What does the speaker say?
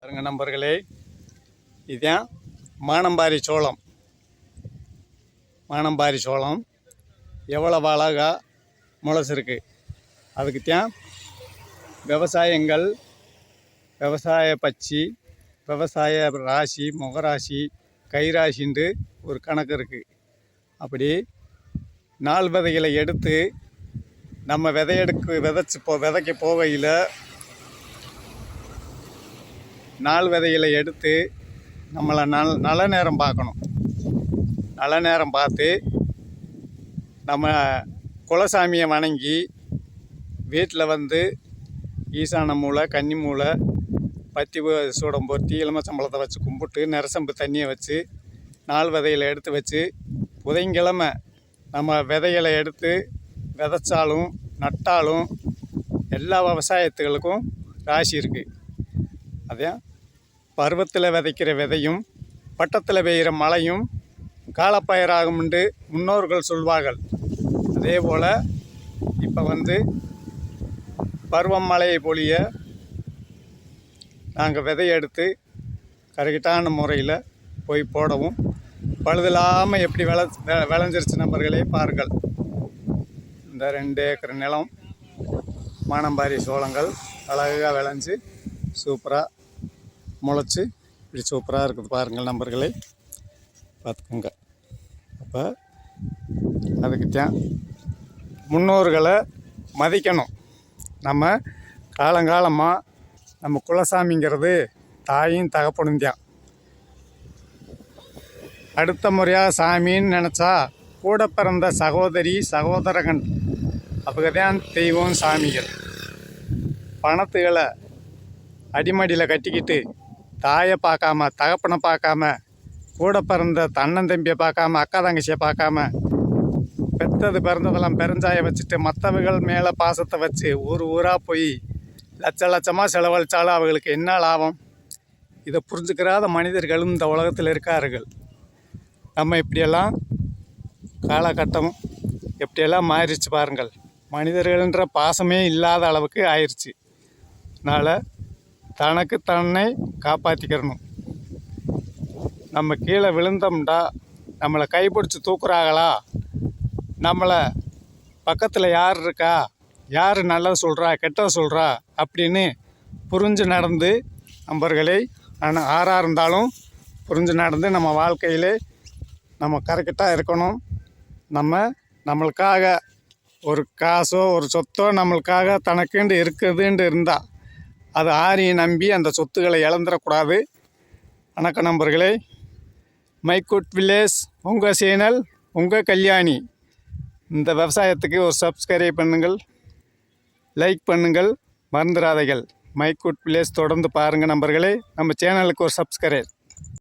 பாருங்க நண்பர்களே, இதுதான் மானம்பாரி சோளம். மானம்பாரி சோளம் எவ்வளவு அழகா முளைச்சிருக்கு. அதுக்குத்தான் விவசாயங்கள், விவசாய பட்சி, விவசாய ராசி, முகராசி, கைராசின்ட்டு ஒரு கணக்கு இருக்குது. அப்படி நாள் விதைகளை எடுத்து நம்ம விதைக்க போகையில் நாள் விதைகளை எடுத்து நம்மளை நல்ல நேரம் பார்க்கணும். நல்ல நேரம் பார்த்து நம்ம குலசாமியை வணங்கி வீட்டில் வந்து ஈசான மூலை, கன்னி மூலை, பத்தி சூடம் பொருத்தி எலுமிச்சம்பழத்தை வச்சு கும்பிட்டு நெரசம்பு தண்ணியை வச்சு நாள் விதைகளை எடுத்து வச்சு புதன்கிழமை நம்ம விதைகளை எடுத்து விதைச்சாலும் நட்டாலும் எல்லா விவசாயத்துகளுக்கும் ராசி இருக்குது. அதே பருவத்தில் விதைக்கிற விதையும் பட்டத்தில் பெய்கிற மழையும் காலப்பயிராகும்னு முன்னோர்கள் சொல்வார்கள். அதே போல் இப்போ வந்து பருவம் மழையை பொழிய நாங்கள் விதையை எடுத்து கரெக்டான முறையில் போய் போடவும் பழுதில்லாமல் எப்படி விளைஞ்சிருச்சு நண்பர்களே பாருங்கள். இந்த 2 ஏக்கர் நிலம் மானம்பாரி சோளங்கள் அழகாக விளைஞ்சி சூப்பராக முளைச்சி இப்படி சூப்பராக இருக்குது பாருங்கள் நண்பர்களே, பார்த்துக்கோங்க. அப்போ அதுக்குத்தான் முன்னோர்களை மதிக்கணும். நம்ம காலங்காலமாக நம்ம குலசாமிங்கிறது தாயும் தகப்பனும் தான். அடுத்த முறையாக சாமின்னு நினச்சா கூட பிறந்த சகோதரி சகோதரகன் அப்பதான் தெய்வம் சாமிகள். பணத்துகளை அடிமடியில் கட்டிக்கிட்டு தாயை பார்க்காம, தகப்பனை பார்க்காம, கூட பிறந்த தன்னந்தம்பியை பார்க்காம, அக்கா தங்கச்சியை பார்க்காம, பெற்றது பிறந்ததெல்லாம் பெருஞ்சாயை வச்சுட்டு மற்றவர்கள் மேலே பாசத்தை வச்சு ஊராக போய் லட்சமாக செலவழித்தாலும் அவங்களுக்கு என்ன லாபம்? இதை புரிஞ்சுக்கிறாத மனிதர்களும் இந்த உலகத்தில் இருக்கார்கள். நம்ம இப்படியெல்லாம் காலகட்டம் எப்படியெல்லாம் மாறிடுச்சு பாருங்கள். மனிதர்கள்ன்ற பாசமே இல்லாத அளவுக்கு ஆயிடுச்சு. அதனால் தனக்கு தன்னை காப்பாற்றிக்கிறணும். நம்ம கீழே விழுந்தோம்டா நம்மளை கைப்பிடிச்சி தூக்குறாங்களா, நம்மளை பக்கத்தில் யார் இருக்கா, யார் நல்லது சொல்கிறா கெட்டது சொல்கிறா அப்படின்னு புரிஞ்சு நடந்து நண்பர்களே, ஆறாக இருந்தாலும் புரிஞ்சு நடந்து நம்ம வாழ்க்கையிலே நம்ம கரெக்டாக இருக்கணும். நம்மளுக்காக ஒரு காசோ ஒரு சொத்தோ நம்மளுக்காக தனக்குண்டு இருக்குதுன்ட்டு இருந்தால் அது ஆரியை நம்பி அந்த சொத்துக்களை இழந்துடக்கூடாது. வணக்கம் நண்பர்களே, மைக்குட் வில்லேஜ் உங்கள் சேனல், உங்கள் கல்யாணி. இந்த விவசாயத்துக்கு ஒரு சப்ஸ்கிரைப் பண்ணுங்கள், லைக் பண்ணுங்கள், மறந்துடாதீர்கள். மைக்குட் வில்லேஜ் தொடர்ந்து பாருங்கள் நண்பர்களே. நம்ம சேனலுக்கு ஒரு சப்ஸ்கிரைப்.